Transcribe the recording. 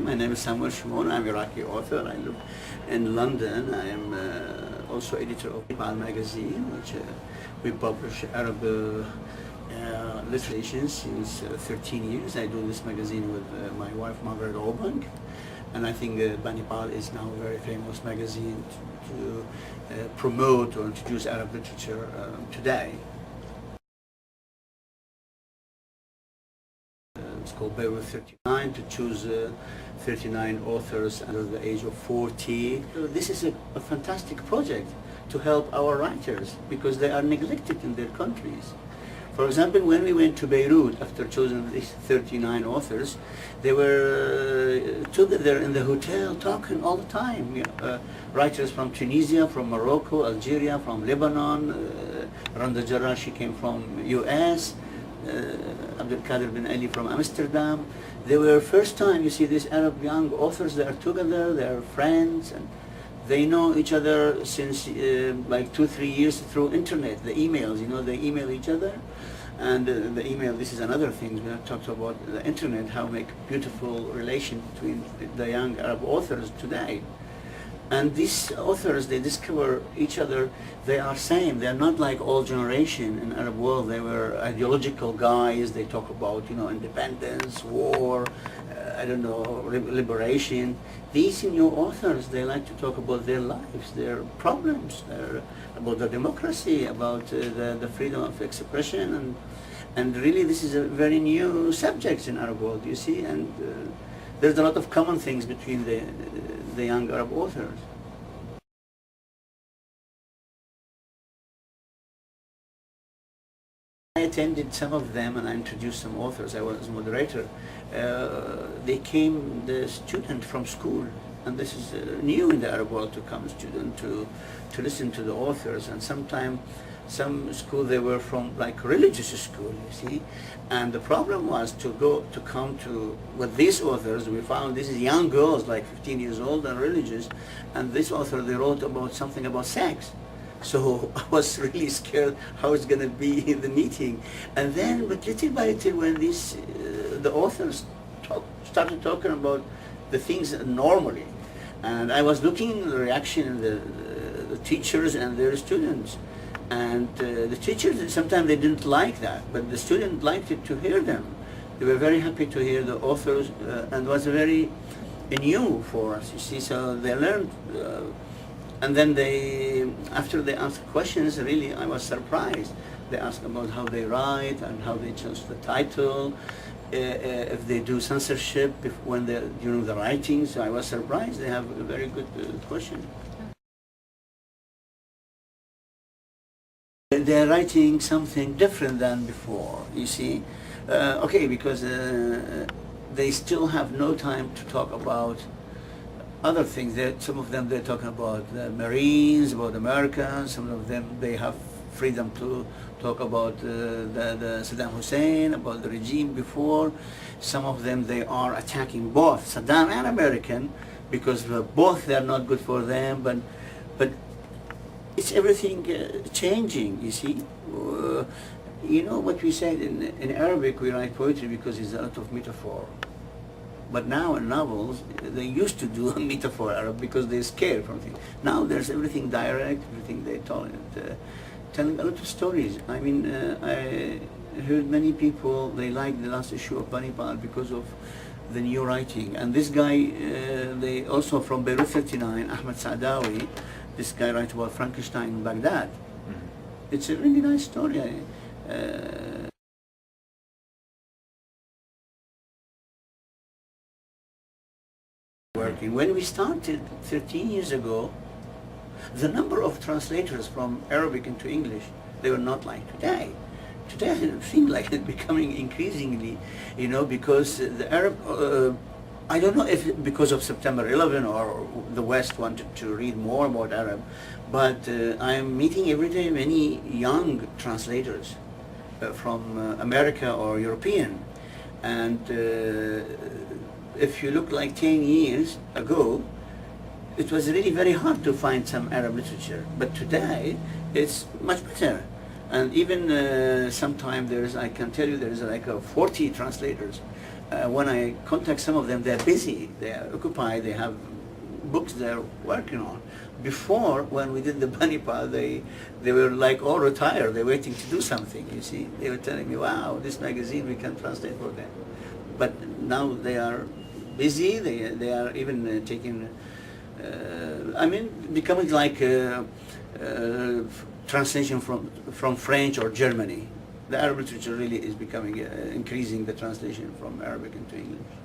My name is Samuel Shimon. I'm Iraqi author. I live in London. I am also editor of Beirut magazine, which we publish Arab literature since 13 years. I do this magazine with my wife Margaret Obank, and I think Banipal is now a very famous magazine to promote or introduce Arab literature today. It's called Beirut 39, to choose 39 authors under the age of 40. This is a fantastic project to help our writers because they are neglected in their countries. For example, when we went to Beirut after choosing these 39 authors, they were together in the hotel talking all the time. You know, writers from Tunisia, from Morocco, Algeria, from Lebanon, Randa Jarashi came from US, Abdul Qadir bin Ali from Amsterdam. They were first time you see these Arab young authors. They are together, they are friends, and they know each other since like 2-3 years through internet, the emails. You know, they email each other, and the email. This is another thing we have talked about the internet. How make beautiful relation between the young Arab authors today. And these authors, they discover each other. They are same. They are not like old generation in Arab world. They were ideological guys. They talk about, you know, independence, war, I don't know, liberation. These new authors, they like to talk about their lives, their problems, about the democracy, about the freedom of expression, and really this is a very new subject in Arab world, you see, and there's a lot of common things between the young Arab authors. I attended some of them and I introduced some authors. I was moderator. They came, the student from school, and this is new in the Arab world to come student to listen to the authors, and sometimes some school they were from like religious school, you see, and the problem was to come to with these authors. We found this is young girls like 15 years old and religious, and this author they wrote about something about sex. So I was really scared how it's going to be in the meeting, and then but little by little when these the authors started talking about the things normally, and I was looking at the reaction of the teachers and their students. And the teachers, sometimes they didn't like that, but the students liked it to hear them. They were very happy to hear the authors, and was very new for us, you see, so they learned. And then after they asked questions, really I was surprised. They asked about how they write and how they choose the title, if they do censorship when they're during the writing, so I was surprised. They have a very good question. They're writing something different than before, you see. Okay, because they still have no time to talk about other things. Some of them they're talking about the Marines, about America. Some of them they have freedom to talk about the Saddam Hussein, about the regime before. Some of them they are attacking both Saddam and American because both they are not good for them, but it's everything changing, you see. You know what we said in Arabic, we write poetry because it's a lot of metaphor. But now in novels, they used to do a metaphor Arab because they're scared from things. Now there's everything direct, everything they tell telling a lot of stories. I mean, I heard many people, they like the last issue of Banipal because of the new writing. And this guy, they also from Beirut 39, Ahmed Saadawi, this guy writes about Frankenstein in Baghdad. Mm-hmm. It's a really nice story. Working. When we started 13 years ago, the number of translators from Arabic into English, they were not like today. Today it seems like it's becoming increasingly, you know, because the Arab, I don't know if because of September 11 or the West wanted to read more about Arab, but I'm meeting every day many young translators from America or European, and if you look like 10 years ago, it was really very hard to find some Arab literature, but today it's much better. And even sometimes I can tell you there is like 40 translators when I contact some of them, they're busy, they're occupied, they have books they're working on. Before, when we did the Bunny Paw, they were like all retired, they're waiting to do something, you see. They were telling me, wow, this magazine we can translate for them. But now they are busy, they are even taking, becoming like translation from French or Germany. The Arabic literature really is becoming, increasing the translation from Arabic into English.